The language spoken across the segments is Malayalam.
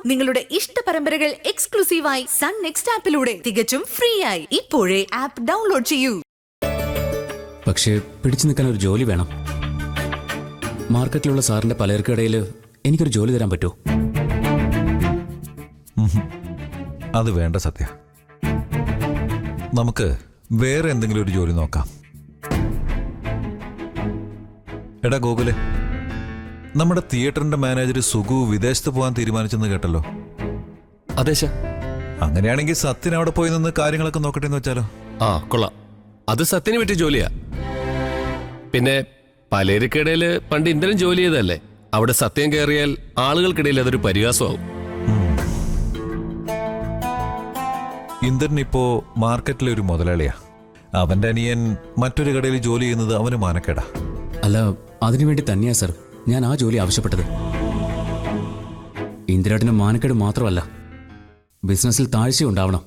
നിങ്ങളുടെ ഇഷ്ട പരമ്പരകൾ എക്സ്ക്ലൂസീവായി സൺ നെക്സ്റ്റ് ആപ്പിലൂടെ തികച്ചും ഫ്രീ ആയി ഇപ്പോഴേ ആപ്പ് ഡൗൺലോഡ് ചെയ്യൂ. പക്ഷേ പിടിച്ചു നിൽക്കാൻ ഒരു ജോലി വേണം. മാർക്കറ്റിലുള്ള സാറിന്റെ പലർക്കിടയിൽ എനിക്കൊരു ജോലി തരാൻ പറ്റുമോ? അത് വേണ്ട സത്യ. നമുക്ക് വേറെ എന്തെങ്കിലും ഒരു ജോലി നോക്കാം. എടാ ഗോകുലെ, നമ്മുടെ തിയേറ്ററിന്റെ മാനേജർ സുഗു വിദേശത്ത് പോകാൻ തീരുമാനിച്ചെന്ന് കേട്ടല്ലോ. അതെ ശ. അങ്ങനെയാണെങ്കിൽ സത്യൻ അവിടെ പോയി നിന്ന് കാര്യങ്ങളൊക്കെ നോക്കട്ടെ എന്ന് വെച്ചാലോ? ആ കൊള്ളാം, അത് സത്യന് പറ്റിയ ജോലിയാ. പിന്നെ പലർക്കിടയില് പണ്ട് ഇന്ദ്രൻ ജോലി ചെയ്തല്ലേ, അവിടെ സത്യം കയറിയാൽ ആളുകൾക്കിടയിൽ അതൊരു പരിഹാസമാവും. ഇന്ദ്രൻ ഇപ്പോ മാർക്കറ്റിലെ ഒരു മുതലാളിയാ. അവന്റെ അനിയൻ മറ്റൊരു കടയിൽ ജോലി ചെയ്യുന്നത് അവന് മാനക്കേടാ. അല്ല, അതിനുവേണ്ടി തന്നെയാ സർ ഞാൻ ആ ജോലി ആവശ്യപ്പെട്ടത്. ഇന്ദിരാട്ടിന് മാനക്കേട് മാത്രമല്ല, ബിസിനസ്സിൽ താഴ്ചയുണ്ടാവണം.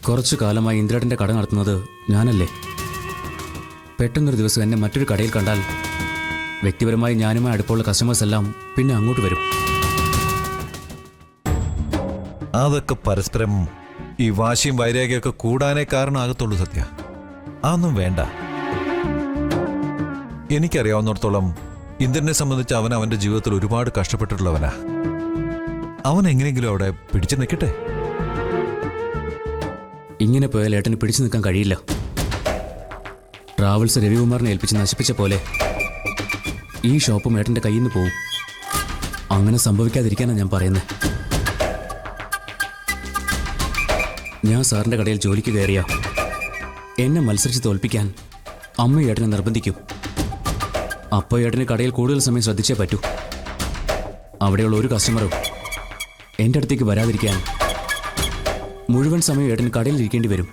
കുറച്ചു കാലമായി ഇന്ദിരാട്ടിന്റെ കട നടത്തുന്നത് ഞാനല്ലേ. പെട്ടെന്നൊരു ദിവസം എന്നെ മറ്റൊരു കടയിൽ കണ്ടാൽ വ്യക്തിപരമായി ഞാനുമായി അടുപ്പമുള്ള കസ്റ്റമേഴ്സ് എല്ലാം പിന്നെ അങ്ങോട്ട് വരും. അതൊക്കെ പരസ്പരം ഈ വാശിയും വൈരാഗ്യമൊക്കെ കൂടാനേ കാരണമാകത്തുള്ളൂ സത്യ. അതൊന്നും വേണ്ട. എനിക്കറിയാവുന്നിടത്തോളം ഇന്ദ്രനെ സംബന്ധിച്ച് അവൻ അവന്റെ ജീവിതത്തിൽ ഒരുപാട് കഷ്ടപ്പെട്ടിട്ടുള്ളവനാ. അവൻ എങ്ങനെയെങ്കിലും അവിടെ പിടിച്ചു നിൽക്കട്ടെ. ഇങ്ങനെ പോയാൽ ഏട്ടന് പിടിച്ചു നിൽക്കാൻ കഴിയില്ല. ട്രാവൽസ് രവികുമാറിനെ ഏൽപ്പിച്ച് നശിപ്പിച്ച പോലെ ഈ ഷോപ്പും ഏട്ടൻ്റെ കയ്യിൽ നിന്ന് പോവും. അങ്ങനെ സംഭവിക്കാതിരിക്കാനാണ് ഞാൻ പറയുന്നത്. ഞാൻ സാറിൻ്റെ കടയിൽ ജോലിക്ക് കയറിയ എന്നെ മത്സരിച്ച് തോൽപ്പിക്കാൻ അമ്മ ഏട്ടനെ നിർബന്ധിക്കും. അപ്പോൾ ഏട്ടന് കടയിൽ കൂടുതൽ സമയം ശ്രദ്ധിച്ചേ പറ്റൂ. അവിടെയുള്ള ഒരു കസ്റ്റമറും എൻ്റെ അടുത്തേക്ക് വരാതിരിക്കാൻ മുഴുവൻ സമയം ഏട്ടന് കടയിൽ ഇരിക്കേണ്ടി വരും.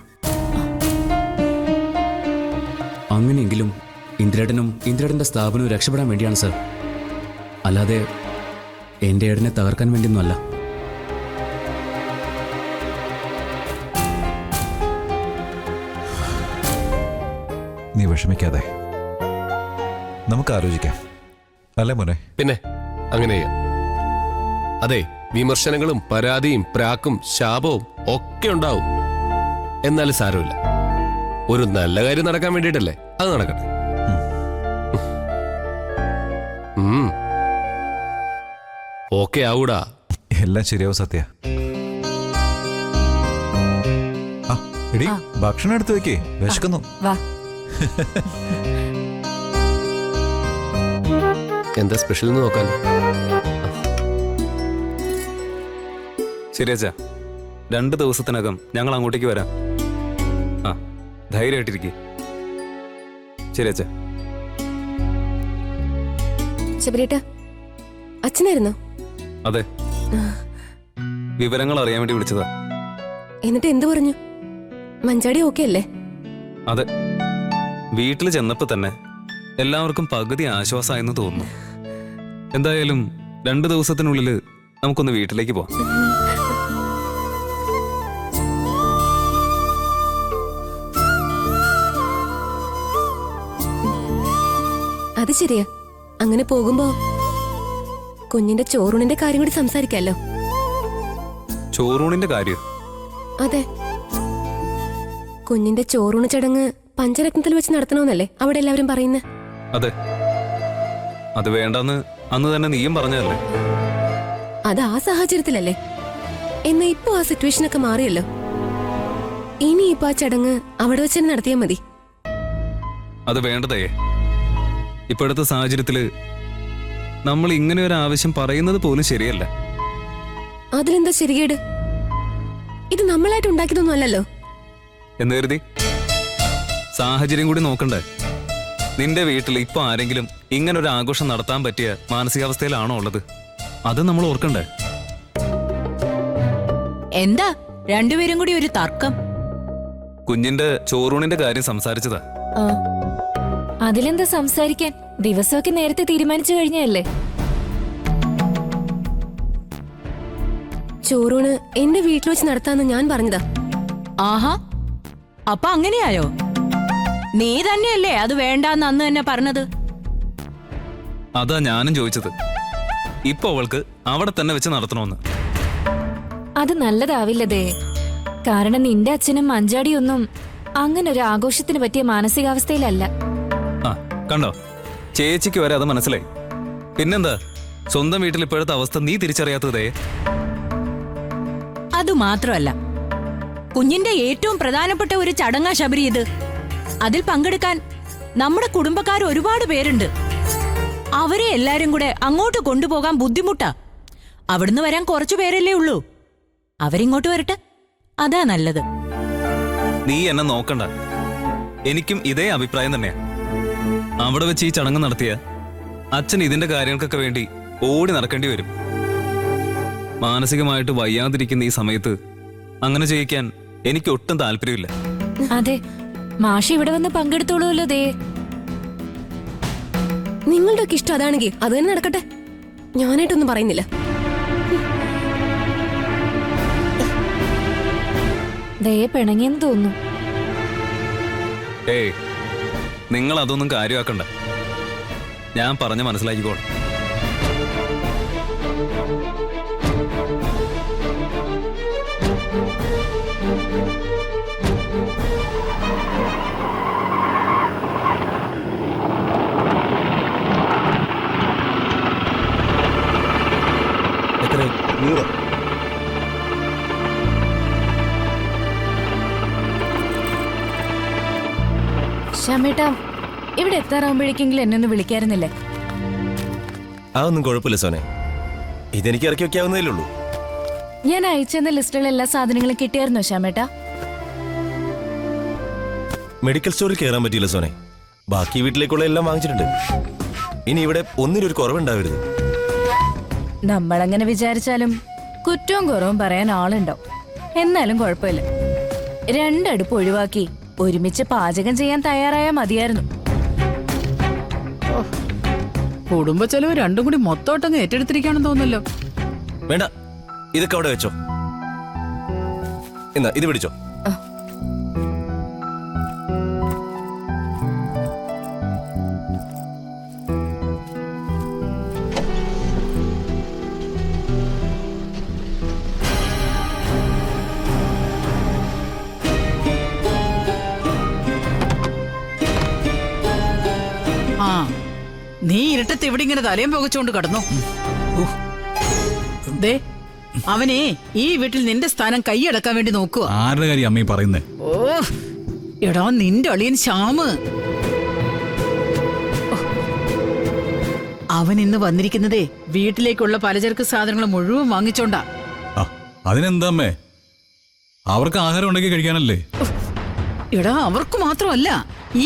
അങ്ങനെയെങ്കിലും ഇന്ദ്രേട്ടനും ഇന്ദ്രേട്ടൻ്റെ സ്ഥാപനവും രക്ഷപ്പെടാൻ വേണ്ടിയാണ് സർ, അല്ലാതെ എൻ്റെ ഏട്ടനെ തകർക്കാൻ വേണ്ടിയൊന്നുമല്ല. നീ വിഷമിക്കാതെ നമുക്ക് ആലോചിക്കാം, അല്ലേ മോനെ? പിന്നെ അങ്ങനെ ചെയ്യാം. അതെ, വിമർശനങ്ങളും പരാതിയും പ്രാക്കും ശാപവും ഒക്കെ ഉണ്ടാവും. എന്നാലും സാരമില്ല, ഒരു നല്ല കാര്യം നടക്കാൻ വേണ്ടിയിട്ടല്ലേ, അത് നടക്കട്ടെ. ഓക്കെ ആവൂടാ, എല്ലാം ശരിയാവും സത്യ. എടി, ഭക്ഷണം എടുത്തു വെക്കേ, വിശക്കുന്നു. എന്താ സ്പെഷ്യൽ എന്ന് നോക്കാൻ? ശരി അച്ഛാ, 2 ദിവസത്തിനകം ഞങ്ങൾ അങ്ങോട്ടേക്ക് വരാം. ആ, ധൈര്യമായിട്ടിരിക്കേ. ശരി അച്ഛാ. ശബരിയേട്ട, അച്ഛനായിരുന്നോ? അതെ, വിവരങ്ങൾ അറിയാൻ വേണ്ടി വിളിച്ചതാ. എന്നിട്ട് എന്തു പറഞ്ഞു? മഞ്ചാടി ഓക്കെ അല്ലേ? അതെ, വീട്ടിൽ ചെന്നപ്പോ തന്നെ എല്ലാവർക്കും പകുതി ആശ്വാസമായെന്ന് തോന്നുന്നു. എന്തായാലും 2 ദിവസത്തിനുള്ളിൽ നമുക്കൊന്ന് വീട്ടിലേക്ക് പോവാം. അത് ശരിയാ. അങ്ങനെ പോകുമ്പോ കുഞ്ഞിന്റെ ചോറൂണിന്റെ കാര്യം കൂടി സംസാരിക്കാലോ. ചോറൂണിന്റെ കാര്യം? അതെ, കുഞ്ഞിന്റെ ചോറൂണ് ചടങ്ങ് പഞ്ചരത്നത്തിൽ വെച്ച് നടത്തണമെന്നല്ലേ അവിടെ എല്ലാവരും പറയുന്നത്? അതെ, അത് വേണ്ടെന്ന് അന്ന് തന്നെ നീയും പറഞ്ഞതല്ലേ? അത് ആ സാഹചര്യത്തിലല്ലേ. എന്നാ ഇപ്പൊ ആ സിറ്റുവേഷനൊക്കെ മാറിയല്ലോ. ഇനി ഇപ്പൊ ആ ചടങ്ങ് അവിടെ വെച്ച് തന്നെ നടത്തിയാൽ മതി. അത് വേണ്ടതേ. ഇപ്പോഴത്തെ സാഹചര്യത്തില് നമ്മൾ ഇങ്ങനെ ഒരു ആവശ്യം പറയുന്നത് പോലും ശരിയല്ല. അതിലെന്താ ശരികേട്? ഇത് നമ്മളായിട്ട് ഉണ്ടാക്കിയതൊന്നും അല്ലല്ലോ. എന്ന് കരുതി സാഹചര്യം കൂടി നോക്കണ്ടേ? നിന്റെ വീട്ടിൽ ഇപ്പൊ ആരെങ്കിലും ഇങ്ങനെ ഒരു ആഘോഷം നടത്താൻ പറ്റിയ മാനസികാവസ്ഥയിലാണോ ഉള്ളത്? അത് നമ്മൾ ഓർക്കണ്ടേ? എന്താ രണ്ടുപേരും കൂടി ഒരു തർക്കം? കുഞ്ഞിന്റെ ചോറൂണിന്റെ കാര്യം സംസാരിച്ചതാ. അതിലെന്താ സംസാരിക്കാൻ? ദിവസമൊക്കെ നേരത്തെ തീരുമാനിച്ചു കഴിഞ്ഞല്ലേ? ചോറൂണ് എന്റെ വീട്ടിൽ വെച്ച് നടത്താന്ന് ഞാൻ പറഞ്ഞതാ. ആഹാ, അപ്പൊ അങ്ങനെയായോ? നീ തന്നെയല്ലേ അത് വേണ്ടാന്ന് അന്ന് തന്നെ പറഞ്ഞത്. അതാ ഞാനും ചോദിച്ചത്. ഇപ്പൊ അവൾക്ക് അവിടെ തന്നെ വെച്ച് നടത്തണമെന്ന്. അത് നല്ലതാവില്ലതേ. കാരണം നിന്റെ അച്ഛനും മഞ്ചാടിയൊന്നും അങ്ങനെ ഒരു ആഘോഷത്തിന് പറ്റിയ മാനസികാവസ്ഥയിലല്ല. ആ കണ്ടോ, ചേച്ചിക്ക് വരെ അത് മനസ്സിലായി. പിന്നെന്താ സ്വന്തം വീട്ടിൽ ഇപ്പോഴത്തെ അവസ്ഥ നീ തിരിച്ചറിയാത്തതേ? അതുമാത്രമല്ല, കുഞ്ഞിന്റെ ഏറ്റവും പ്രധാനപ്പെട്ട ഒരു ചടങ്ങാ ശബരി ഇത്. അതിൽ പങ്കെടുക്കാൻ നമ്മുടെ കുടുംബക്കാർ ഒരുപാട് പേരുണ്ട്. അവരെ എല്ലാരും കൂടെ അങ്ങോട്ട് കൊണ്ടുപോകാൻ ബുദ്ധിമുട്ടാ. അവിടുന്ന് വരാൻ കുറച്ചു പേരല്ലേ ഉള്ളൂ. അവരിങ്ങോട്ട് വരട്ടെ, അതാ നല്ലത്. നീ എന്നെ നോക്കണ്ട, എനിക്കും ഇതേ അഭിപ്രായം തന്നെയാ. അവിടെ വെച്ച് ഈ ചടങ്ങ് നടത്തിയ അച്ഛൻ ഇതിന്റെ കാര്യങ്ങൾക്കൊക്കെ വേണ്ടി ഓടി നടക്കേണ്ടി വരും. മാനസികമായിട്ട് വയ്യാതിരിക്കുന്ന ഈ സമയത്ത് അങ്ങനെ ചെയ്യിക്കാൻ എനിക്ക് ഒട്ടും താല്പര്യമില്ല. അതെ, മാഷി ഇവിടെ വന്ന് പങ്കെടുത്തോളൂല്ലോ ദേ. നിങ്ങളുടെ ഒക്കെ ഇഷ്ടം അതാണെങ്കിൽ അത് തന്നെ നടക്കട്ടെ. ഞാനായിട്ടൊന്നും പറയുന്നില്ല. ദേ പിണങ്ങിയെന്ന് തോന്നുന്നു. ഏയ്, നിങ്ങൾ അതൊന്നും കാര്യമാക്കണ്ട. ഞാൻ പറഞ്ഞ് മനസ്സിലാക്കിക്കോളാം. ശ്യാമേട്ടാ, ഇവിടെ എത്താറാവുമ്പോഴേക്കെങ്കിലും എന്നെ ഒന്ന് വിളിക്കാറുന്നില്ലേ? അതൊന്നും കുഴപ്പമില്ല സോനെ, ഇതെനിക്ക് ഇറക്കി വെക്കാവുന്നതേ ഉള്ളൂ. ഞാൻ അയച്ചെന്ന ലിസ്റ്റിലുള്ള എല്ലാ സാധനങ്ങളും കിട്ടിയായിരുന്നോ ശ്യാമേട്ടാ? മെഡിക്കൽ സ്റ്റോറിൽ കയറാൻ പറ്റിയില്ല സോനെ. ബാക്കി വീട്ടിലേക്കുള്ള എല്ലാം വാങ്ങിച്ചിട്ടുണ്ട്. ഇനി ഇവിടെ ഒന്നിനൊരു കുറവുണ്ടാവരുത്. നമ്മളങ്ങനെ വിചാരിച്ചാലും കുറ്റവും കുറവും പറയാൻ ആളുണ്ടാവും. എന്നാലും കുഴപ്പമില്ല. രണ്ടടുപ്പ് ഒഴിവാക്കി ഒരുമിച്ച് പാചകം ചെയ്യാൻ തയ്യാറായാൽ മതിയായിരുന്നു. കുടുംബ ചെലവ് രണ്ടും കൂടി മൊത്തമായിട്ടങ്ങ് ഏറ്റെടുത്തിരിക്കാണെന്ന് തോന്നുന്നല്ലോ. വേണ്ട, ഇതൊക്കെ അവിടെ വെച്ചോ. എന്നാ ഇത് പിടിച്ചോ. ആ, നീ ഇരുട്ടത്ത് ഇവിടെ ഇങ്ങനെ തലയും പുകച്ചോണ്ട് കടന്നു. ദേ, അവനെ ഈ വീട്ടിൽ നിന്റെ സ്ഥാനം കൈയടക്കാൻ വേണ്ടി നോക്കുക. ആരുടെ കാര്യം അമ്മീ പറയുന്നേ? ഓ എടാ, നിന്റെ അളിയൻ ശ്യാമ്. അവൻ ഇന്ന് വന്നിരിക്കുന്നതേ വീട്ടിലേക്കുള്ള പലചരക്ക് സാധനങ്ങൾ മുഴുവൻ വാങ്ങിച്ചോണ്ടാ. ആ, അതിനെന്താ അമ്മേ, അവർക്ക് ആഹാരം ഉണ്ടാക്കി കഴിക്കാനല്ലേ? എടാ, അവർക്ക് മാത്രമല്ല,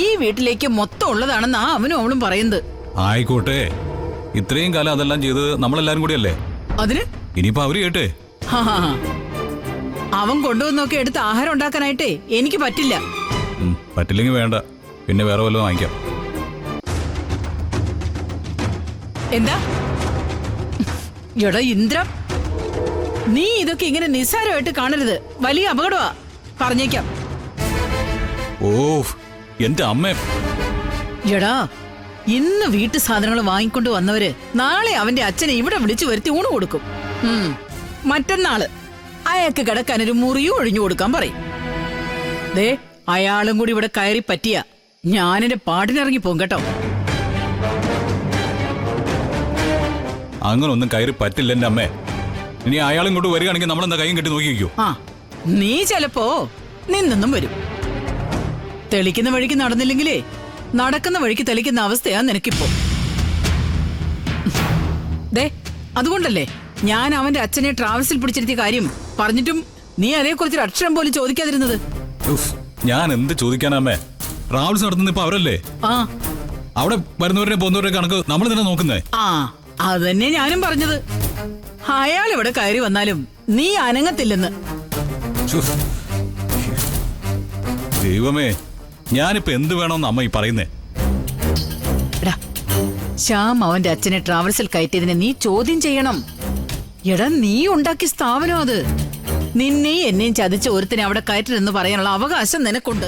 ഈ വീട്ടിലേക്ക് മൊത്തം ഉള്ളതാണെന്നാ അവനും അവളും പറയുന്നത്. ആയിക്കോട്ടെ, ഇത്രയും കാലം അതെല്ലാം ചെയ്ത് നമ്മളെല്ലാരും കൂടിയല്ലേ. അതിന് ഇനിയിപ്പോ അവര് കേട്ടെ. ഹാ, അവൻ കൊണ്ടുവന്നൊക്കെ എടുത്ത് ആഹാരം ഉണ്ടാക്കാനായിട്ടേ എനിക്ക് പറ്റില്ല. പറ്റില്ലെങ്കിൽ വേണ്ട, പിന്നെ വേറെ വല്ലതും വാങ്ങിക്കാം. എന്താ എടാ ഇന്ദ്ര, നീ ഇതൊക്കെ ഇങ്ങനെ നിസ്സാരമായിട്ട് കാണരുത്. വലിയ അപകടമാ, പറഞ്ഞേക്കാം. ഓ എന്റെ അമ്മ. എടാ, ഇന്ന് വീട്ടു സാധനങ്ങൾ വാങ്ങിക്കൊണ്ട് വന്നവര് നാളെ അവന്റെ അച്ഛനെ ഇവിടെ വിളിച്ചു വരുത്തി ഊണ് കൊടുക്കും. മറ്റന്നാള് അയാൾക്ക് കിടക്കാൻ ഒരു മുറിയും ഒഴിഞ്ഞു കൊടുക്കാൻ പറയും. ദേ, അയാളും കൂടി ഇവിടെ കയറി പറ്റിയ ഞാനെന്റെ പാട്ടിനിറങ്ങി പോകും കേട്ടോ. അങ്ങനെ ഒന്നും കയറി പറ്റില്ല എന്റെ അമ്മേ. ഇനി അയാളും ഇങ്ങോട്ട് വരികയാണെങ്കിൽ നമ്മളെന്താ കൈയും കെട്ടി നോക്കിക്കോ. ആ, നീ ചിലപ്പോ നിന്നും വരും. തെളിക്കുന്ന വഴിക്ക് നടന്നില്ലെങ്കിലേ നടക്കുന്ന വഴിക്ക് തെളിക്കുന്ന അവസ്ഥയാ നിനക്കിപ്പോ. ദേ, അതുകൊണ്ടല്ലേ ഞാൻ അവന്റെ അച്ഛനെ ട്രാവൽസിൽ പിടിച്ചിരുത്തിയ കാര്യം പറഞ്ഞിട്ടും നീ അതേക്കുറിച്ചൊരു അക്ഷരം പോലും ചോദിക്കാതിരുന്നത്. ഞാൻ എന്ത് ചോദിക്കാനമ്മേ, ട്രാവൽസ് നടത്തുന്ന ഇപ്പൊ അവരല്ലേ. ആ, അവിടെ വരുന്നവരുടെ പോകുന്നവരുടെ കണക്ക് നമ്മൾ തന്നെ നോക്കുന്നേ. ആ, അതന്നെ ഞാനും പറഞ്ഞത്. അയാൾ ഇവിടെ കയറി വന്നാലും നീ അനങ്ങത്തില്ലെന്ന്. ദൈവമേ, ഞാനിപ്പോ എന്ത് വേണമെന്ന് അമ്മ ഈ പറയുന്നേ? എടാ, ശ്യാം അവന്റെ അച്ഛനെ ട്രാവൽസിൽ കയറ്റിയതിനെ നീ ചോദ്യം ചെയ്യണം. എടാ, നീ ഉണ്ടാക്കിയ സ്ഥാപനം അത്. നിന്നെയും എന്നെയും ചതിച്ച ഒരുത്തിനെ അവിടെ കയറ്റരുതെന്ന് പറയാനുള്ള അവകാശം നിനക്കുണ്ട്.